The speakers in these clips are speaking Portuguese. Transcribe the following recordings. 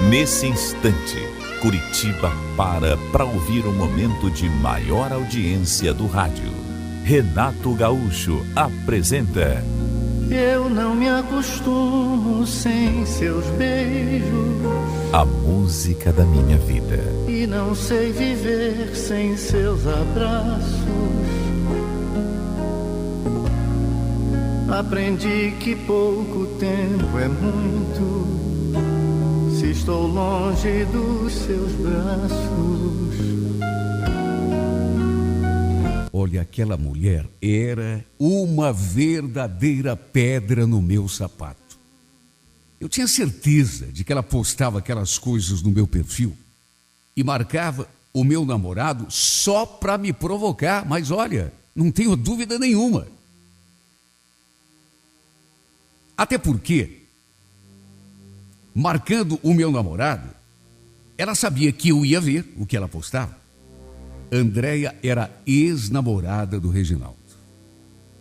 Nesse instante, Curitiba para ouvir o momento de maior audiência do rádio. Renato Gaúcho apresenta... Eu não me acostumo sem seus beijos. A música da minha vida. E não sei viver sem seus abraços. Aprendi que pouco tempo é muito, se estou longe dos seus braços. Olha, aquela mulher era uma verdadeira pedra no meu sapato. Eu tinha certeza de que ela postava aquelas coisas no meu perfil e marcava o meu namorado só para me provocar, mas olha, não tenho dúvida nenhuma. Até porque, marcando o meu namorado, ela sabia que eu ia ver o que ela postava. Andréia era ex-namorada do Reginaldo.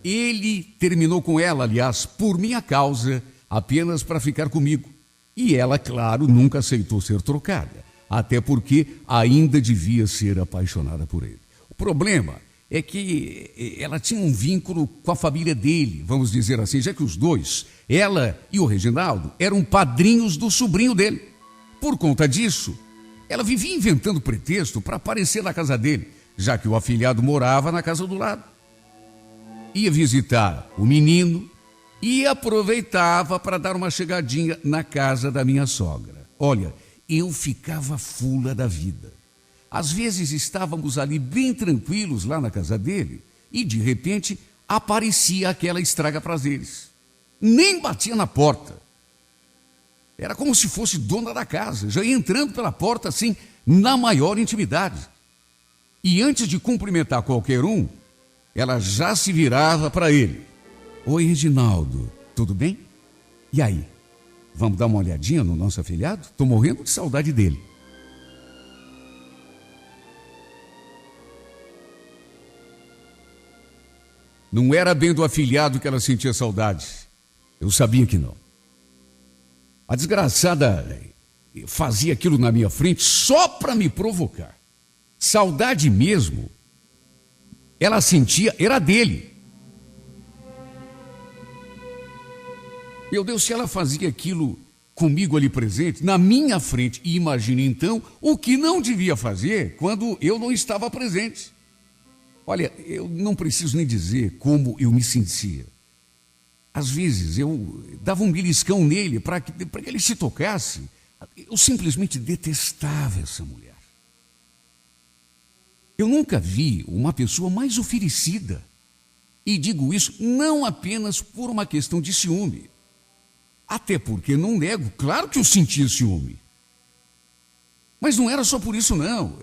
Ele terminou com ela, aliás, por minha causa, apenas para ficar comigo. E ela, claro, nunca aceitou ser trocada, até porque ainda devia ser apaixonada por ele. O problema é que ela tinha um vínculo com a família dele, vamos dizer assim, já que os dois, ela e o Reginaldo, eram padrinhos do sobrinho dele. Por conta disso, ela vivia inventando pretexto para aparecer na casa dele, já que o afilhado morava na casa do lado. Ia visitar o menino e aproveitava para dar uma chegadinha na casa da minha sogra. Olha, eu ficava fula da vida. Às vezes estávamos ali bem tranquilos lá na casa dele e de repente aparecia aquela estraga-prazeres. Nem batia na porta. Era como se fosse dona da casa, já ia entrando pela porta assim, na maior intimidade. E antes de cumprimentar qualquer um, ela já se virava para ele. Oi, Reginaldo, tudo bem? E aí, vamos dar uma olhadinha no nosso afilhado? Estou morrendo de saudade dele. Não era bem do afilhado que ela sentia saudade. Eu sabia que não. A desgraçada fazia aquilo na minha frente só para me provocar. Saudade mesmo, ela sentia, era dele. Meu Deus, se ela fazia aquilo comigo ali presente, na minha frente, e imagine então o que não devia fazer quando eu não estava presente. Olha, eu não preciso nem dizer como eu me sentia. Às vezes eu dava um beliscão nele para que ele se tocasse. Eu simplesmente detestava essa mulher. Eu nunca vi uma pessoa mais oferecida. E digo isso não apenas por uma questão de ciúme. Até porque, não nego, claro que eu sentia ciúme. Mas não era só por isso, não.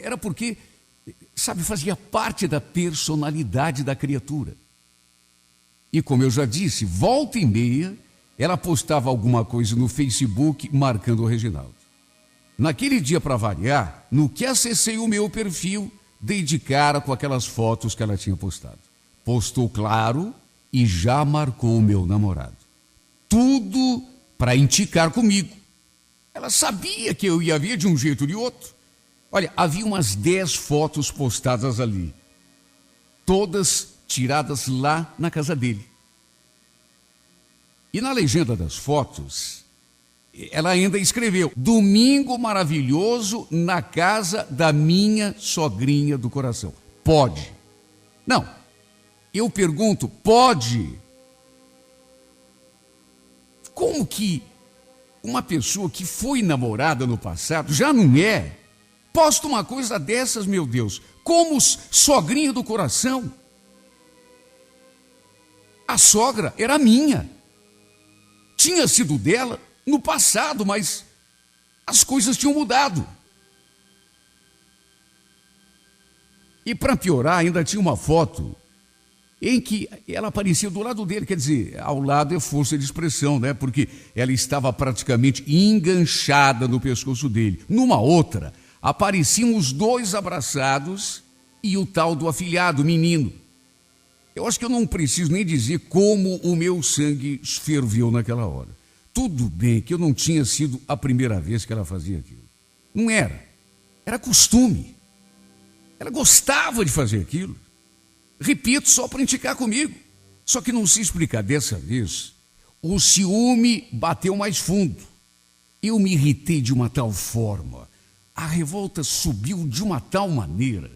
Era porque, sabe, fazia parte da personalidade da criatura. E como eu já disse, volta e meia, ela postava alguma coisa no Facebook marcando o Reginaldo. Naquele dia, para variar, no que acessei o meu perfil, dei de cara com aquelas fotos que ela tinha postado. Postou claro e já marcou o meu namorado. Tudo para indicar comigo. Ela sabia que eu ia ver de um jeito ou de outro. Olha, havia umas 10 fotos postadas ali. Todas tiradas lá na casa dele. E na legenda das fotos, ela ainda escreveu: domingo maravilhoso na casa da minha sogrinha do coração. Pode? Não. Eu pergunto, pode? Como que uma pessoa que foi namorada no passado já não é? Posta uma coisa dessas, meu Deus, como sogrinha do coração. A sogra era minha. Tinha sido dela no passado, mas as coisas tinham mudado. E para piorar, ainda tinha uma foto em que ela aparecia do lado dele, quer dizer, ao lado é força de expressão, né? Porque ela estava praticamente enganchada no pescoço dele. Numa outra, apareciam os dois abraçados e o tal do afilhado, o menino. Eu acho que eu não preciso nem dizer como o meu sangue ferveu naquela hora. tudo bem que eu não tinha sido a primeira vez que ela fazia aquilo. Não era. Era costume. Ela gostava de fazer aquilo. Repito, só para indicar comigo. Só que não se explicar dessa vez, o ciúme bateu mais fundo. Eu me irritei de uma tal forma. A revolta subiu de uma tal maneira.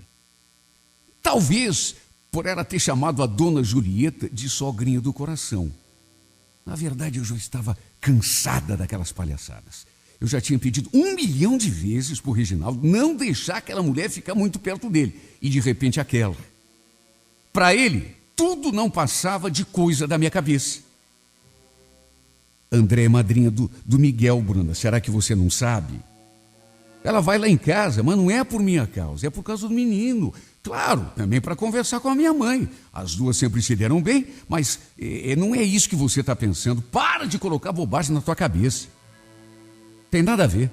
Talvez por ela ter chamado a dona Julieta de sogrinha do coração. Na verdade, eu já estava cansada daquelas palhaçadas. Eu já tinha pedido 1 milhão de vezes para o Reginaldo não deixar aquela mulher ficar muito perto dele. E de repente aquela. Para ele, tudo não passava de coisa da minha cabeça. André é madrinha do Miguel, Bruna. Será que você não sabe? Ela vai lá em casa, mas não é por minha causa, é por causa do menino. Claro, também para conversar com a minha mãe. As duas sempre se deram bem, mas não é isso que você está pensando. Para de colocar bobagem na tua cabeça. Tem nada a ver.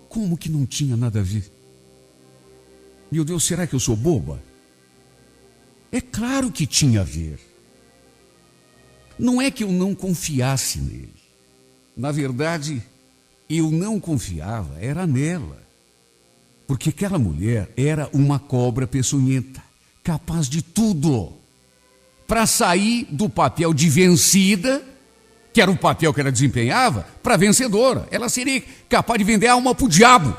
Como que não tinha nada a ver? Meu Deus, será que eu sou boba? É claro que tinha a ver. Não é que eu não confiasse nele. Na verdade, eu não confiava, era nela. Porque aquela mulher era uma cobra peçonhenta, capaz de tudo. Para sair do papel de vencida, que era o papel que ela desempenhava, para vencedora. Ela seria capaz de vender a alma para o diabo.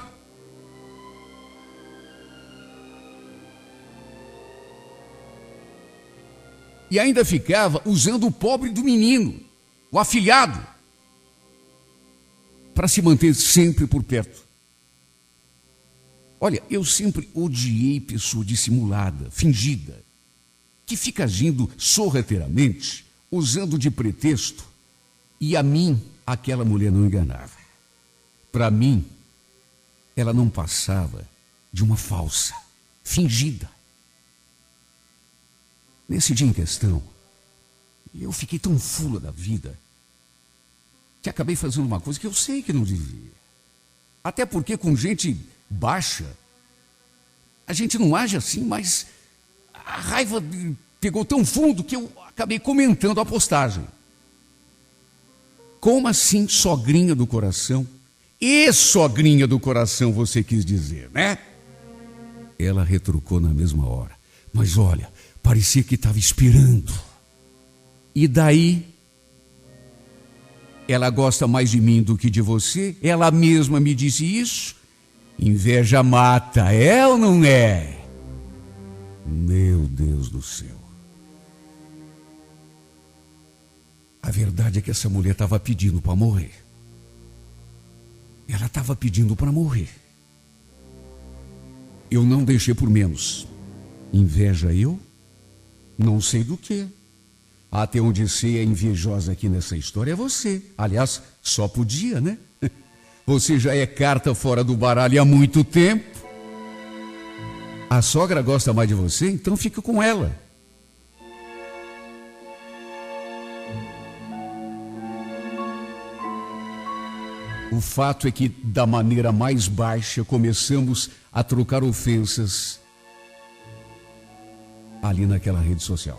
E ainda ficava usando o pobre do menino, o afilhado, para se manter sempre por perto. Olha, eu sempre odiei pessoa dissimulada, fingida, que fica agindo sorrateiramente, usando de pretexto, e a mim aquela mulher não enganava. Para mim, ela não passava de uma falsa, fingida. Nesse dia em questão, eu fiquei tão fula da vida que acabei fazendo uma coisa que eu sei que não devia. Até porque com gente baixa, a gente não age assim, mas a raiva pegou tão fundo que eu acabei comentando a postagem. Como assim, sogrinha do coração? E sogrinha do coração, você quis dizer, né? Ela retrucou na mesma hora. Mas olha, parecia que estava esperando. E daí, ela gosta mais de mim do que de você? Ela mesma me disse isso? Inveja mata, é ou não é? Meu Deus do céu. A verdade é que essa mulher estava pedindo para morrer. Ela estava pedindo para morrer. Eu não deixei por menos. Inveja eu? Não sei do que. Até onde sei é invejosa aqui nessa história é você. Aliás, só podia, né? Você já é carta fora do baralho há muito tempo. A sogra gosta mais de você, então fica com ela. O fato é que, da maneira mais baixa, começamos a trocar ofensas ali naquela rede social.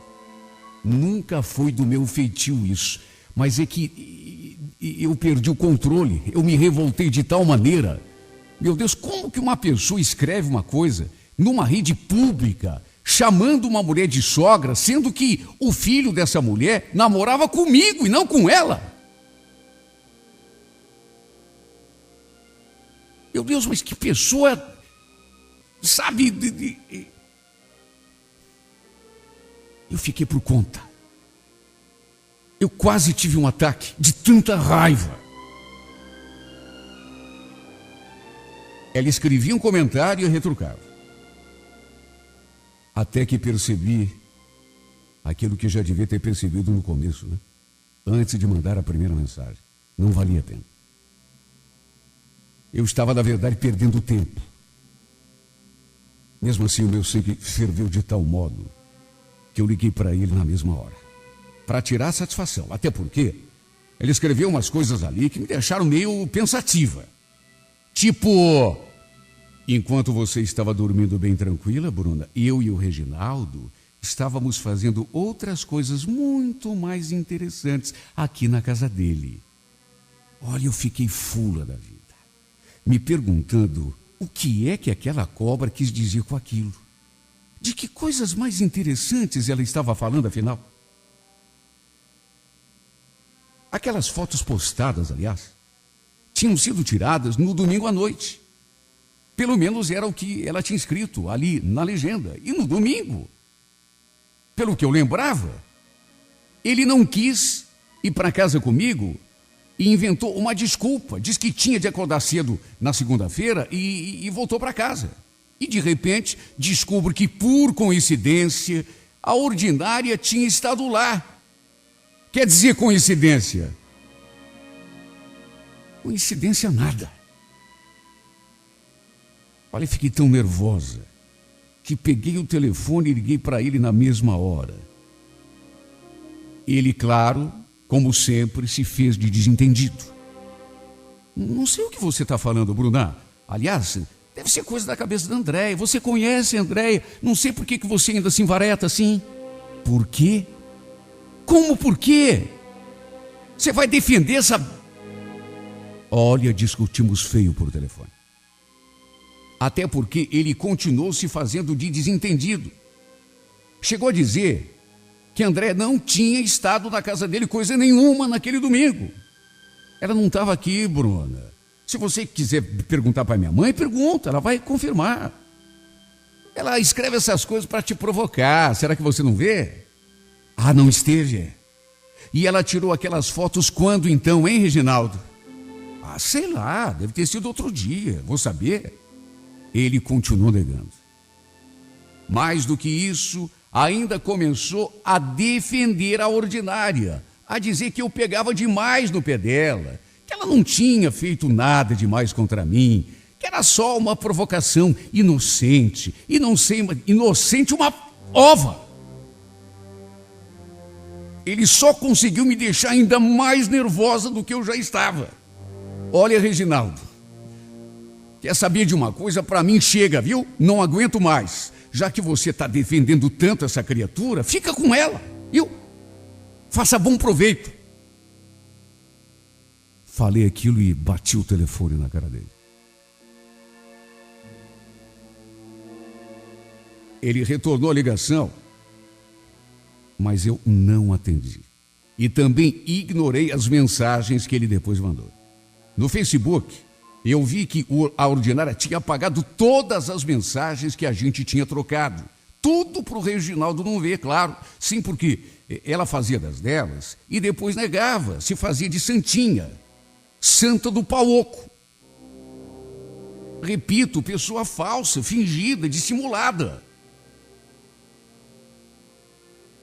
Nunca foi do meu feitio isso, mas é que eu perdi o controle, eu me revoltei de tal maneira. Meu Deus, como que uma pessoa escreve uma coisa numa rede pública, chamando uma mulher de sogra, sendo que o filho dessa mulher namorava comigo e não com ela? Meu Deus, mas que pessoa, sabe? Eu fiquei por conta. Eu quase tive um ataque de tanta raiva. Ela escrevia um comentário e retrucava. Até que percebi aquilo que já devia ter percebido no começo, né? Antes de mandar a primeira mensagem. Não valia a pena. Eu estava, na verdade, perdendo tempo. Mesmo assim, o meu sangue ferveu de tal modo que eu liguei para ele na mesma hora, para tirar satisfação. Até porque ele escreveu umas coisas ali que me deixaram meio pensativa. Tipo, enquanto você estava dormindo bem tranquila, Bruna, eu e o Reginaldo estávamos fazendo outras coisas muito mais interessantes aqui na casa dele. Olha, eu fiquei fula da vida, me perguntando o que é que aquela cobra quis dizer com aquilo. De que coisas mais interessantes ela estava falando, afinal? Aquelas fotos postadas, aliás, tinham sido tiradas no domingo à noite. Pelo menos era o que ela tinha escrito ali na legenda. E no domingo, pelo que eu lembrava, ele não quis ir para casa comigo e inventou uma desculpa. Diz que tinha de acordar cedo na segunda-feira e voltou para casa. E de repente descubro que, por coincidência, a ordinária tinha estado lá. Quer dizer, coincidência? Coincidência nada. Olha, fiquei tão nervosa que peguei o telefone e liguei para ele na mesma hora. Ele, claro, como sempre, se fez de desentendido. Não sei o que você está falando, Bruna. Aliás, deve ser coisa da cabeça da Andréia. Você conhece a Andréia. Não sei por que você ainda se envareta assim. Por quê? Como por quê? Você vai defender essa... Olha, discutimos feio por telefone. Até porque ele continuou se fazendo de desentendido. Chegou a dizer que André não tinha estado na casa dele coisa nenhuma naquele domingo. Ela não estava aqui, Bruna. Se você quiser perguntar para minha mãe, pergunta, ela vai confirmar. Ela escreve essas coisas para te provocar. Será que você não vê? Ah, não esteve. E ela tirou aquelas fotos quando então, hein, Reginaldo? Ah, sei lá, deve ter sido outro dia, vou saber. Ele continuou negando. Mais do que isso, ainda começou a defender a ordinária, a dizer que eu pegava demais no pé dela, que ela não tinha feito nada demais contra mim, que era só uma provocação inocente, inocente uma ova. Ele só conseguiu me deixar ainda mais nervosa do que eu já estava. Olha, Reginaldo, quer saber de uma coisa? Para mim chega, viu? Não aguento mais. Já que você está defendendo tanto essa criatura, fica com ela, viu? Faça bom proveito. Falei aquilo e bati o telefone na cara dele. Ele retornou a ligação, mas eu não atendi. E também ignorei as mensagens que ele depois mandou. No Facebook, eu vi que a ordinária tinha apagado todas as mensagens que a gente tinha trocado. Tudo para o Reginaldo não ver, claro. Sim, porque ela fazia das delas e depois negava, se fazia de santinha. Santa do pau oco. Repito, pessoa falsa, fingida, dissimulada.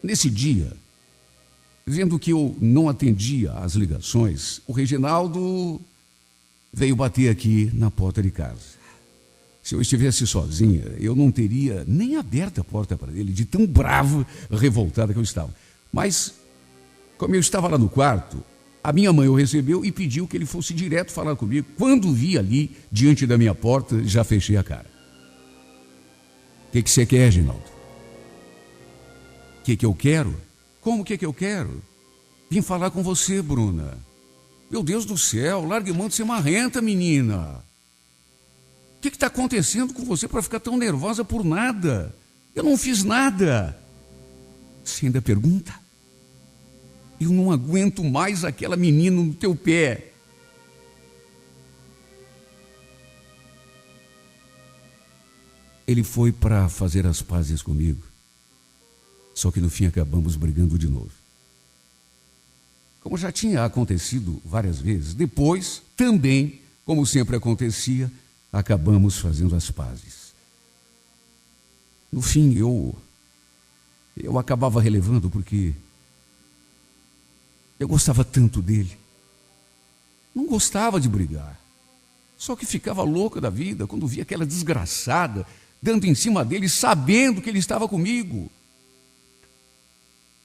Nesse dia, vendo que eu não atendia às ligações, o Reginaldo veio bater aqui na porta de casa. Se eu estivesse sozinha, eu não teria nem aberto a porta para ele, de tão bravo, revoltada que eu estava. Mas, como eu estava lá no quarto, a minha mãe o recebeu e pediu que ele fosse direto falar comigo. Quando vi ali, diante da minha porta, já fechei a cara. O que você quer, Reginaldo? O que eu quero? Como que eu quero? Vim falar com você, Bruna. Meu Deus do céu, largue mão de ser marrenta, menina. O que está acontecendo com você para ficar tão nervosa por nada? Eu não fiz nada. Você ainda pergunta? Eu não aguento mais aquela menina no teu pé. Ele foi para fazer as pazes comigo. Só que no fim acabamos brigando de novo. Como já tinha acontecido várias vezes, depois, também, como sempre acontecia, acabamos fazendo as pazes. No fim, eu acabava relevando porque eu gostava tanto dele. Não gostava de brigar. Só que ficava louca da vida quando via aquela desgraçada dando em cima dele, sabendo que ele estava comigo.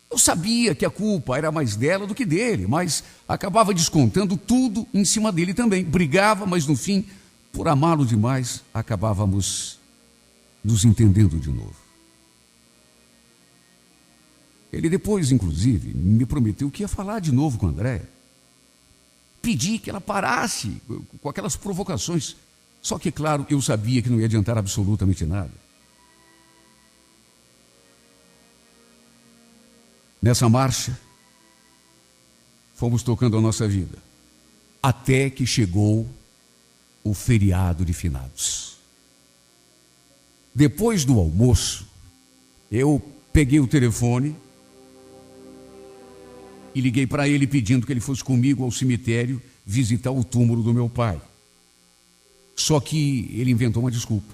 Eu sabia que a culpa era mais dela do que dele, mas acabava descontando tudo em cima dele também. Brigava, mas no fim, por amá-lo demais, acabávamos nos entendendo de novo. Ele depois, inclusive, me prometeu que ia falar de novo com a Andréia. Pedi que ela parasse com aquelas provocações. Só que, claro, eu sabia que não ia adiantar absolutamente nada. Nessa marcha, fomos tocando a nossa vida, até que chegou o feriado de finados. Depois do almoço, eu peguei o telefone e liguei para ele pedindo que ele fosse comigo ao cemitério visitar o túmulo do meu pai. Só que ele inventou uma desculpa.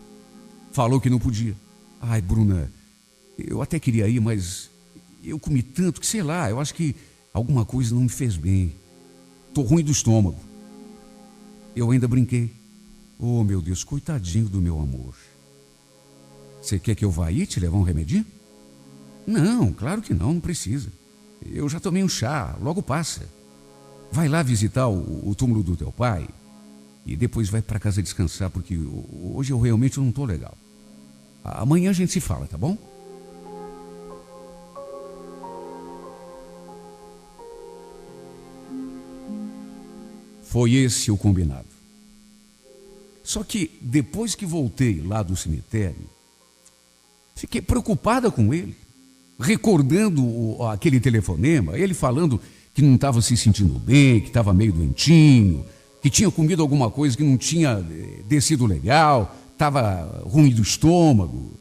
Falou que não podia. Ai, Bruna, eu até queria ir, mas eu comi tanto que, sei lá, eu acho que alguma coisa não me fez bem. Tô ruim do estômago. Eu ainda brinquei. Oh, meu Deus, coitadinho do meu amor. Você quer que eu vá aí te levar um remedinho? Não, claro que não precisa. Eu já tomei um chá, logo passa. Vai lá visitar o túmulo do teu pai e depois vai para casa descansar, porque hoje eu realmente não tô legal. Amanhã a gente se fala, tá bom? Foi esse o combinado. Só que depois que voltei lá do cemitério, fiquei preocupada com ele, recordando aquele telefonema, ele falando que não estava se sentindo bem, que estava meio doentinho, que tinha comido alguma coisa que não tinha descido legal, estava ruim do estômago.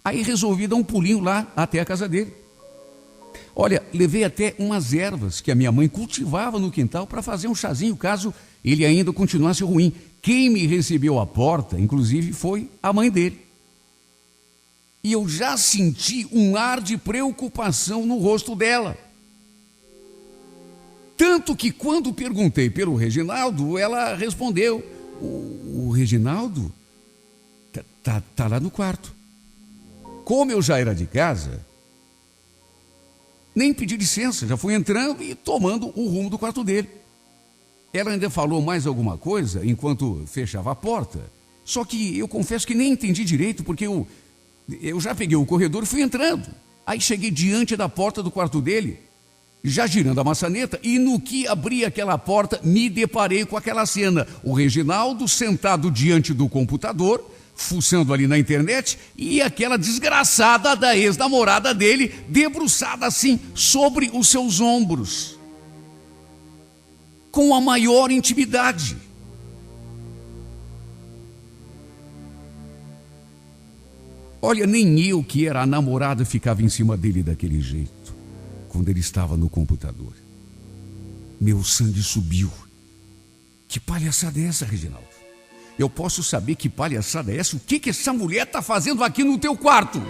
Aí resolvi dar um pulinho lá até a casa dele. Olha, levei até umas ervas que a minha mãe cultivava no quintal para fazer um chazinho caso ele ainda continuasse ruim. Quem me recebeu à porta, inclusive, foi a mãe dele. E eu já senti um ar de preocupação no rosto dela. Tanto que quando perguntei pelo Reginaldo, ela respondeu: o Reginaldo tá lá no quarto. Como eu já era de casa, nem pedi licença, já fui entrando e tomando o rumo do quarto dele. Ela ainda falou mais alguma coisa enquanto fechava a porta, só que eu confesso que nem entendi direito, porque eu já peguei o corredor e fui entrando. Aí cheguei diante da porta do quarto dele, já girando a maçaneta, e no que abri aquela porta, me deparei com aquela cena. O Reginaldo sentado diante do computador, fuçando ali na internet, e aquela desgraçada da ex-namorada dele, debruçada assim, sobre os seus ombros, com a maior intimidade. Olha, nem eu, que era a namorada, ficava em cima dele daquele jeito, quando ele estava no computador. Meu sangue subiu. Que palhaçada é essa, Reginaldo? Eu posso saber que palhaçada é essa? O que essa mulher está fazendo aqui no teu quarto?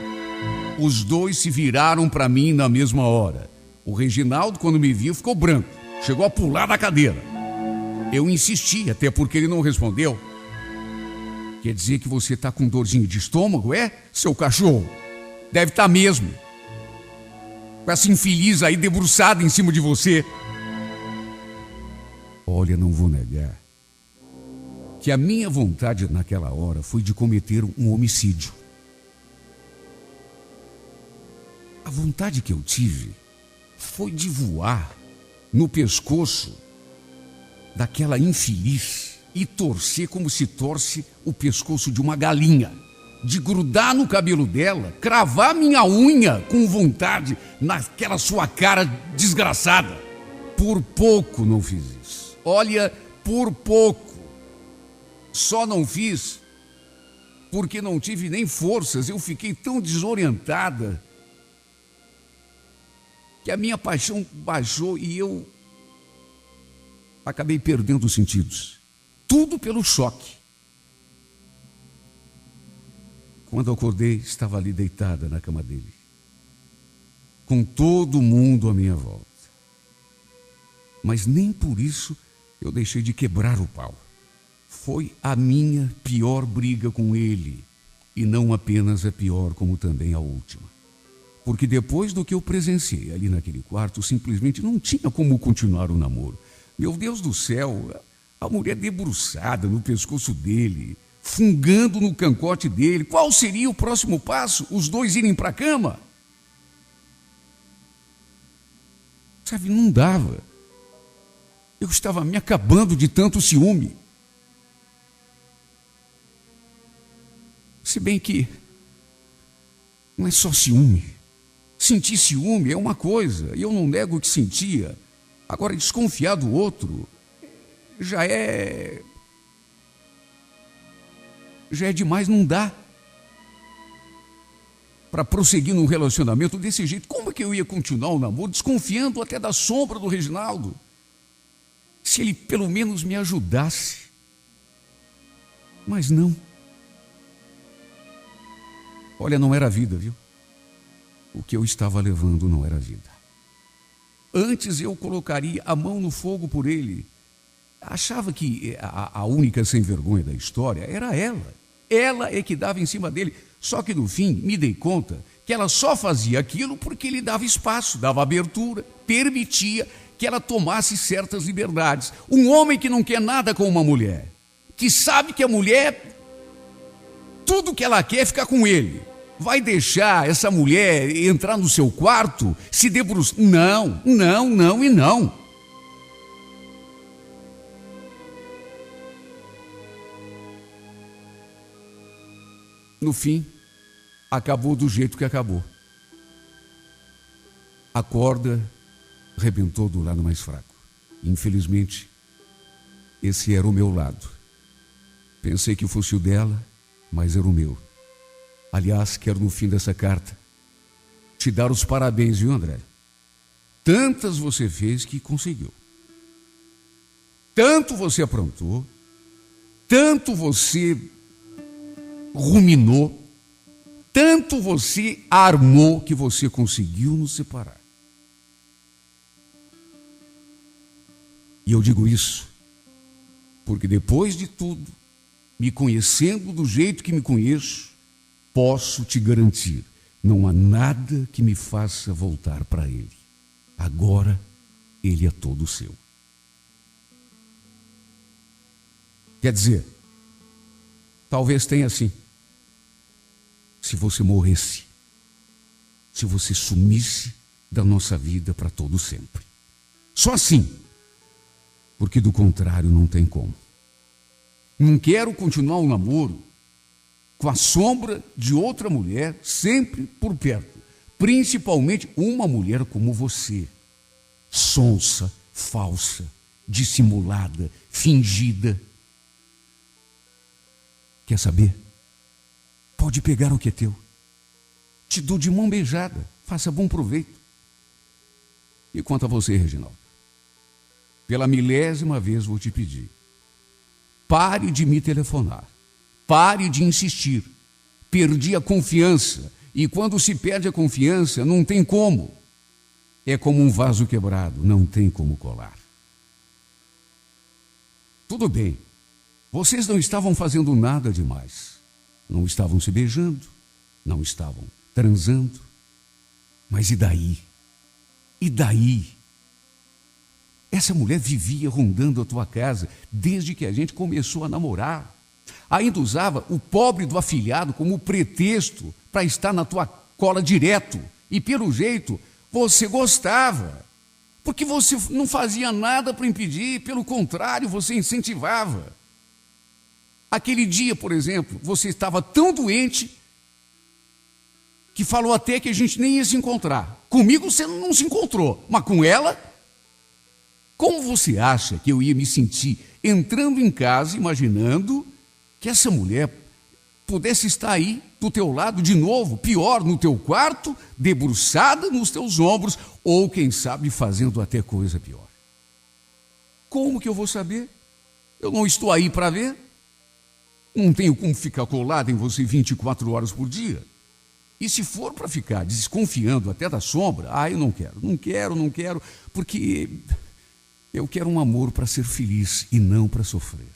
Os dois se viraram para mim na mesma hora. O Reginaldo, quando me viu, ficou branco. Chegou a pular da cadeira. Eu insisti, até porque ele não respondeu. Quer dizer que você está com dorzinha de estômago, é, seu cachorro? Deve estar mesmo. Com essa infeliz aí debruçada em cima de você. Olha, não vou negar que a minha vontade naquela hora foi de cometer um homicídio. A vontade que eu tive foi de voar no pescoço daquela infeliz e torcer como se torce o pescoço de uma galinha, de grudar no cabelo dela, cravar minha unha com vontade naquela sua cara desgraçada. Por pouco não fiz isso. Olha, por pouco. Só não fiz porque não tive nem forças. Eu fiquei tão desorientada que a minha paixão baixou e eu acabei perdendo os sentidos. Tudo pelo choque. Quando acordei, estava ali deitada na cama dele, com todo mundo à minha volta. Mas nem por isso eu deixei de quebrar o pau. Foi a minha pior briga com ele, e não apenas a pior, como também a última. Porque depois do que eu presenciei ali naquele quarto, simplesmente não tinha como continuar o namoro. Meu Deus do céu, a mulher debruçada no pescoço dele, fungando no cangote dele. Qual seria o próximo passo? Os dois irem para a cama? Sabe, não dava. Eu estava me acabando de tanto ciúme. Se bem que não é só ciúme. Sentir ciúme é uma coisa, e eu não nego que sentia. Agora, desconfiar do outro já é demais, não dá para prosseguir num relacionamento desse jeito. Como é que eu ia continuar o namoro desconfiando até da sombra do Reginaldo? Se ele pelo menos me ajudasse. Mas não. Olha, não era vida, viu? O que eu estava levando não era vida. Antes eu colocaria a mão no fogo por ele. Achava que a única sem vergonha da história era ela. Ela é que dava em cima dele. Só que no fim me dei conta que ela só fazia aquilo porque ele dava espaço, dava abertura, permitia que ela tomasse certas liberdades. Um homem que não quer nada com uma mulher, que sabe que a mulher, tudo que ela quer é ficar com ele, vai deixar essa mulher entrar no seu quarto, se debruçar? Não, não, não e não. No fim, acabou do jeito que acabou. A corda rebentou do lado mais fraco. Infelizmente, esse era o meu lado. Pensei que fosse o dela, mas era o meu. Aliás, quero no fim dessa carta te dar os parabéns, viu, André? Tantas você fez que conseguiu. Tanto você aprontou, tanto você ruminou, tanto você armou que você conseguiu nos separar. E eu digo isso porque depois de tudo, me conhecendo do jeito que me conheço, posso te garantir, não há nada que me faça voltar para ele. Agora, ele é todo seu. Quer dizer, talvez tenha sim. Se você morresse, se você sumisse da nossa vida para todo sempre. Só assim, porque do contrário não tem como. Não quero continuar um namoro com a sombra de outra mulher sempre por perto, principalmente uma mulher como você, sonsa, falsa, dissimulada, fingida. Quer saber? Pode pegar o que é teu. Te dou de mão beijada, faça bom proveito. E quanto a você, Reginaldo, pela 1000ª vez vou te pedir, pare de me telefonar, pare de insistir. Perdi a confiança, e quando se perde a confiança, não tem como. É como um vaso quebrado, não tem como colar. Tudo bem, vocês não estavam fazendo nada demais. Não estavam se beijando, não estavam transando. Mas e daí? E daí? Essa mulher vivia rondando a tua casa desde que a gente começou a namorar. Ainda usava o pobre do afilhado como pretexto para estar na tua cola direto. E pelo jeito, você gostava. Porque você não fazia nada para impedir, pelo contrário, você incentivava. Aquele dia, por exemplo, você estava tão doente que falou até que a gente nem ia se encontrar. Comigo você não se encontrou, mas com ela... Como você acha que eu ia me sentir entrando em casa, imaginando que essa mulher pudesse estar aí do teu lado de novo, pior, no teu quarto, debruçada nos teus ombros, ou quem sabe fazendo até coisa pior? Como que eu vou saber? Eu não estou aí para ver. Não tenho como ficar colado em você 24 horas por dia. E se for para ficar desconfiando até da sombra, eu não quero, porque... eu quero um amor para ser feliz e não para sofrer.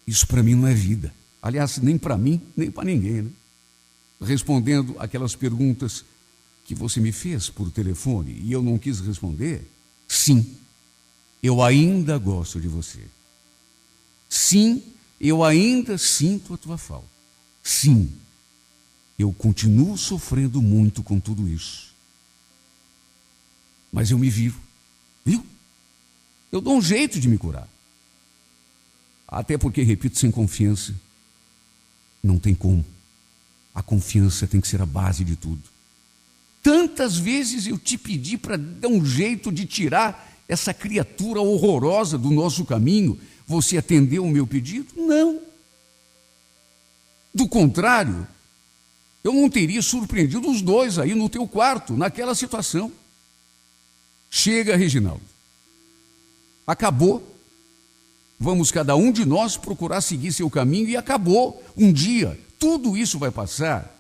Isso para mim não é vida. Aliás, nem para mim, nem para ninguém, né? Respondendo aquelas perguntas que você me fez por telefone e eu não quis responder, sim, eu ainda gosto de você. Sim, eu ainda sinto a tua falta. Sim, eu continuo sofrendo muito com tudo isso. Mas eu me viro, viu? Eu dou um jeito de me curar. Até porque, repito, sem confiança não tem como. A confiança tem que ser a base de tudo. Tantas vezes eu te pedi para dar um jeito de tirar essa criatura horrorosa do nosso caminho. Você atendeu o meu pedido? Não. Do contrário, eu não teria surpreendido os dois aí no teu quarto, naquela situação. Chega, Reginaldo. Acabou. Vamos cada um de nós procurar seguir seu caminho e acabou. Um dia, tudo isso vai passar.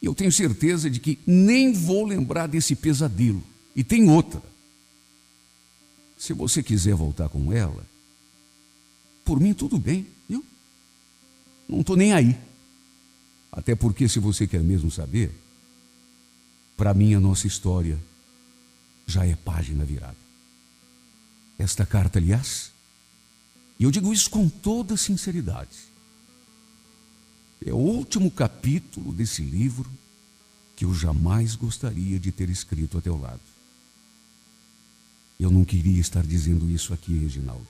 E eu tenho certeza de que nem vou lembrar desse pesadelo. E tem outra. Se você quiser voltar com ela, por mim tudo bem, viu? Não estou nem aí. Até porque, se você quer mesmo saber, para mim a nossa história já é página virada. Esta carta, aliás, e eu digo isso com toda sinceridade, é o último capítulo desse livro que eu jamais gostaria de ter escrito a teu lado. Eu não queria estar dizendo isso aqui, Reginaldo.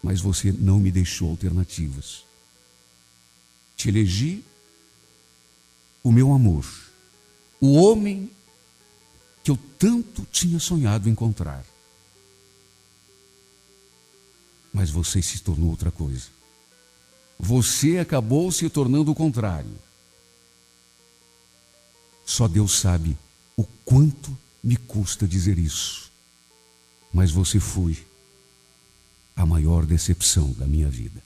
Mas você não me deixou alternativas. Te elegi o meu amor, o homem que eu tanto tinha sonhado encontrar. Mas você se tornou outra coisa. Você acabou se tornando o contrário. Só Deus sabe o quanto me custa dizer isso. Mas você foi a maior decepção da minha vida.